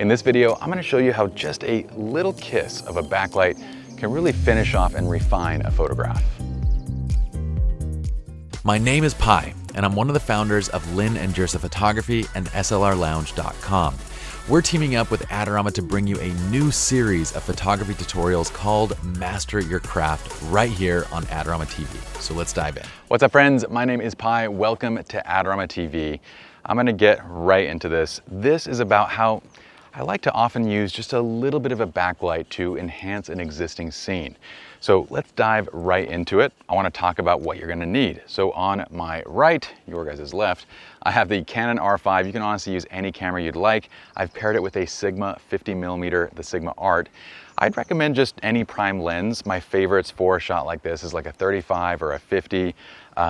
In this video, I'm gonna show you how just a little kiss of a backlight can really finish off and refine a photograph. My name is Pi, and I'm one of the founders of Lynn and Jersa Photography and SLRLounge.com. We're teaming up with Adorama to bring you a new series of photography tutorials called Master Your Craft right here on Adorama TV. So let's dive in. What's up, friends? My name is Pi. Welcome to Adorama TV. I'm gonna get right into this. This is about how I like to often use just a little bit of a backlight to enhance an existing scene. So let's dive right into it. I want to talk about what you're going to need. So on my right, your guys' left, I have the Canon R5. You can honestly use any camera you'd like. I've paired it with a Sigma 50mm, the Sigma Art. I'd recommend just any prime lens. My favorites for a shot like this is like a 35 or a 50,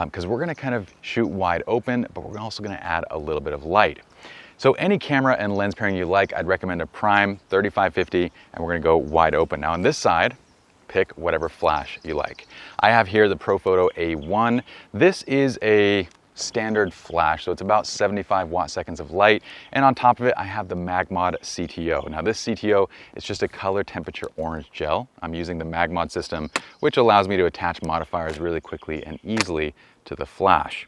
because we're going to kind of shoot wide open, but we're also going to add a little bit of light. So any camera and lens pairing you like, I'd recommend a prime 35-50, and we're going to go wide open. Now on this side, pick whatever flash you like. I have here the Profoto A1. This is a standard flash, so it's about 75 watt-seconds of light, and on top of it I have the Magmod CTO. Now this CTO is just a color temperature orange gel. I'm using the Magmod system, which allows me to attach modifiers really quickly and easily to the flash.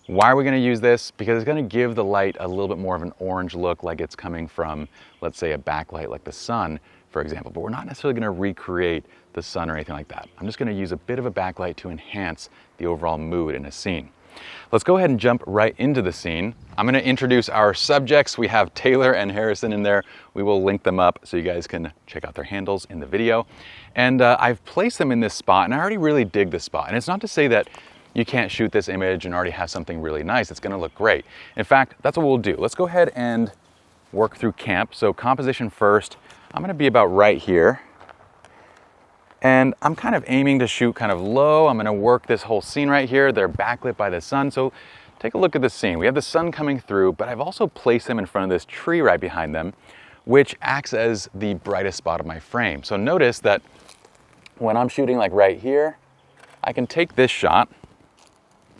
Why are we going to use this? Because it's going to give the light a little bit more of an orange look, like it's coming from, let's say, a backlight like the sun, for example, but we're not necessarily going to recreate the sun or anything like that. I'm just going to use a bit of a backlight to enhance the overall mood in a scene. Let's go ahead and jump right into the scene. I'm going to introduce our subjects. We have Taylor and Harrison in there. We will link them up so you guys can check out their handles in the video. And I've placed them in this spot, and I already really dig this spot. And it's not to say that you can't shoot this image and already have something really nice. It's going to look great. In fact, that's what we'll do. Let's go ahead and work through camp. So composition first. I'm going to be about right here. And I'm kind of aiming to shoot kind of low. I'm going to work this whole scene right here. They're backlit by the sun. So take a look at the scene. We have the sun coming through, but I've also placed them in front of this tree right behind them, which acts as the brightest spot of my frame. So notice that when I'm shooting like right here, I can take this shot,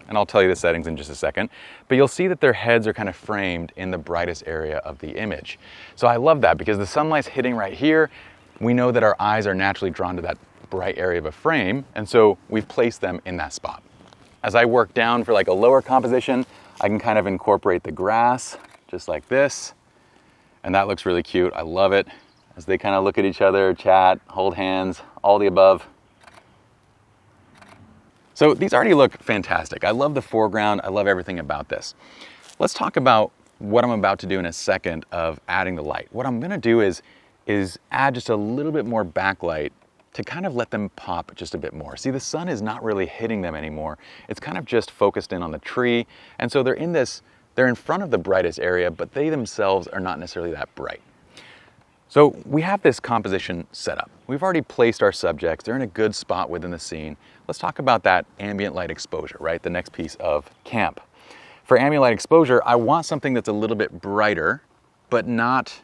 and I'll tell you the settings in just a second, but you'll see that their heads are kind of framed in the brightest area of the image. So I love that because the sunlight's hitting right here. We know that our eyes are naturally drawn to that bright area of a frame, and so we've placed them in that spot. As I work down for like a lower composition, I can kind of incorporate the grass just like this, and that looks really cute. I love it as they kind of look at each other, chat, hold hands, all the above. So these already look fantastic. I love the foreground. I love everything about this. Let's talk about what I'm about to do in a second of adding the light. What I'm gonna do is add just a little bit more backlight to kind of let them pop just a bit more. See, the sun is not really hitting them anymore. It's kind of just focused in on the tree. And so they're in front of the brightest area, but they themselves are not necessarily that bright. So we have this composition set up. We've already placed our subjects. They're in a good spot within the scene. Let's talk about that ambient light exposure, right? The next piece of camp. For ambient light exposure, I want something that's a little bit brighter, but not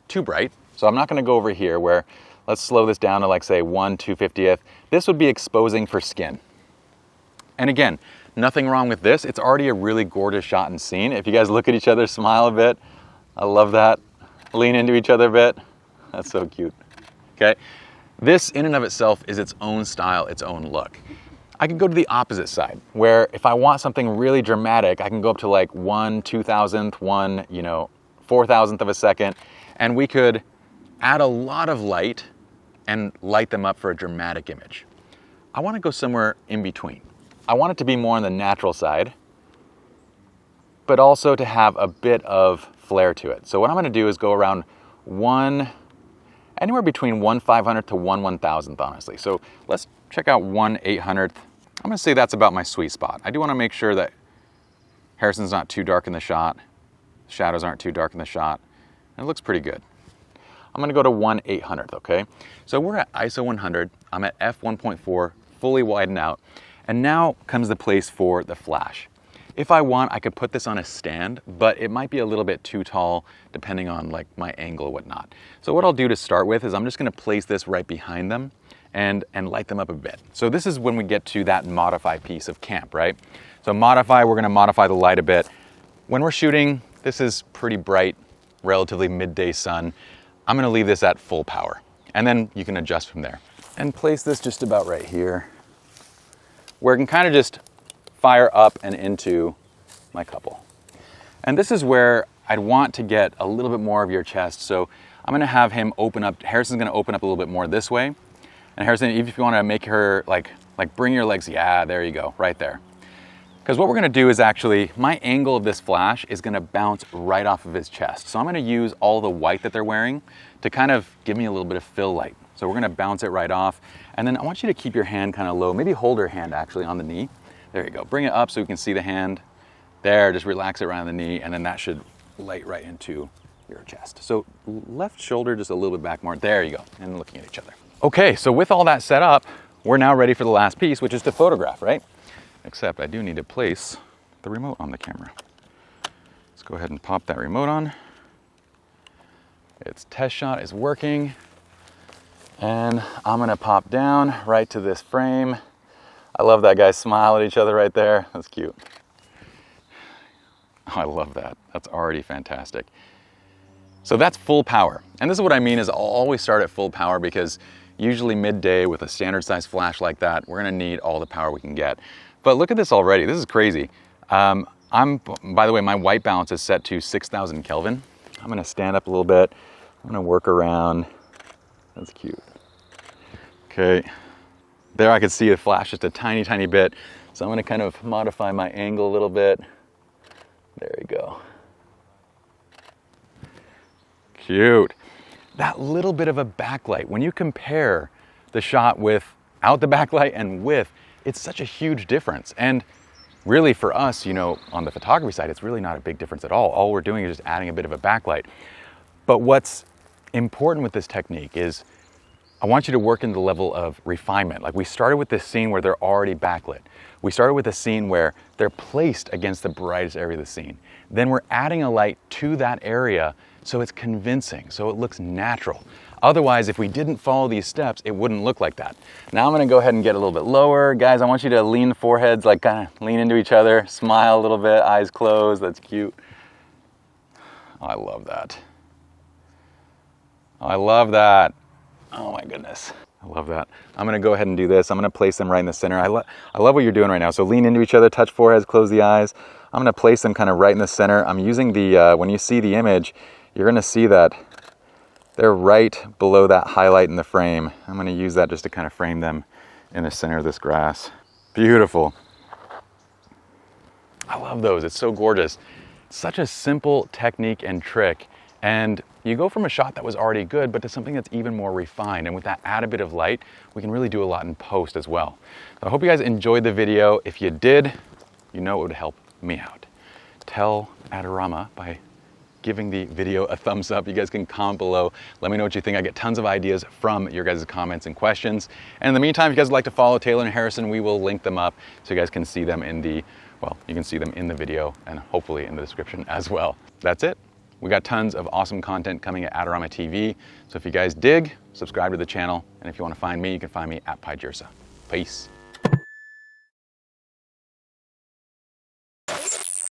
too bright. So I'm not gonna go over here where, let's slow this down to like say 1/250th. This would be exposing for skin. And again, nothing wrong with this. It's already a really gorgeous shot and scene. If you guys look at each other, smile a bit. I love that. Lean into each other a bit. That's so cute, okay? This in and of itself is its own style, its own look. I can go to the opposite side, where if I want something really dramatic, I can go up to like 1/2000th, 1/4000th of a second, and we could add a lot of light and light them up for a dramatic image. I want to go somewhere in between. I want it to be more on the natural side, but also to have a bit of flare to it. So what I'm going to do is go around anywhere between 1/500th to 1/1000th, honestly. So let's check out 1/800th. I'm going to say that's about my sweet spot. I do want to make sure that Harrison's not too dark in the shot, shadows aren't too dark in the shot, and it looks pretty good. I'm going to go to 1/800th, okay? So we're at ISO 100. I'm at f1.4, fully widened out, and now comes the place for the flash. If I want, I could put this on a stand, but it might be a little bit too tall depending on like my angle and whatnot. So what I'll do to start with is I'm just gonna place this right behind them and light them up a bit. So this is when we get to that modify piece of camp, right? So modify, we're gonna modify the light a bit. When we're shooting, this is pretty bright relatively midday sun, I'm gonna leave this at full power. And then you can adjust from there. And place this just about right here, where it can kind of just fire up and into my couple. And this is where I'd want to get a little bit more of your chest. So I'm gonna have him open up, Harrison's gonna open up a little bit more this way. And Harrison, if you wanna make her like bring your legs, yeah, there you go, right there. Because what we're gonna do is actually, my angle of this flash is gonna bounce right off of his chest. So I'm gonna use all the white that they're wearing to kind of give me a little bit of fill light. So we're gonna bounce it right off. And then I want you to keep your hand kind of low, maybe hold her hand actually on the knee. There you go, bring it up so you can see the hand. There, just relax it around the knee, and then that should light right into your chest. So left shoulder just a little bit back more. There you go, and looking at each other. Okay, so with all that set up, we're now ready for the last piece, which is to photograph, right? Except I do need to place the remote on the camera. Let's go ahead and pop that remote on. Its test shot is working. And I'm gonna pop down right to this frame. I love that guys smile at each other right there. That's cute. Oh, I love that. That's already fantastic. So that's full power. And this is what I mean is I'll always start at full power because usually midday with a standard size flash like that, we're gonna need all the power we can get. But look at this already, this is crazy. By the way, my white balance is set to 6,000 Kelvin. I'm gonna stand up a little bit. I'm gonna work around. That's cute. Okay, there I can see the flash just a tiny, tiny bit. So I'm gonna kind of modify my angle a little bit. There you go. Cute. That little bit of a backlight, when you compare the shot without the backlight and with, it's such a huge difference. And really for us, you know, on the photography side, it's really not a big difference at all. All we're doing is just adding a bit of a backlight. But what's important with this technique is I want you to work in the level of refinement. Like we started with this scene where they're already backlit. We started with a scene where they're placed against the brightest area of the scene. Then we're adding a light to that area so it's convincing, so it looks natural. Otherwise, if we didn't follow these steps, it wouldn't look like that. Now I'm gonna go ahead and get a little bit lower. Guys, I want you to lean foreheads, like kind of lean into each other, smile a little bit, eyes closed, that's cute. Oh, I love that. Oh, I love that. Oh my goodness, I love that. I'm gonna go ahead and do this. I'm gonna place them right in the center. I love what you're doing right now. So lean into each other, touch foreheads, close the eyes. I'm gonna place them kind of right in the center. I'm using the, when you see the image, you're gonna see that they're right below that highlight in the frame. I'm gonna use that just to kind of frame them in the center of this grass. Beautiful. I love those, it's so gorgeous. Such a simple technique and trick. And you go from a shot that was already good, but to something that's even more refined. And with that added bit of light, we can really do a lot in post as well. So I hope you guys enjoyed the video. If you did, you know it would help me out. Tell Adorama by giving the video a thumbs up. You guys can comment below. Let me know what you think. I get tons of ideas from your guys' comments and questions. And in the meantime, if you guys would like to follow Taylor and Harrison, we will link them up so you guys can see them in the, well, you can see them in the video and hopefully in the description as well. That's it. We got tons of awesome content coming at Adorama TV. So if you guys dig, subscribe to the channel. And if you want to find me, you can find me at Pi Jirsa. Peace.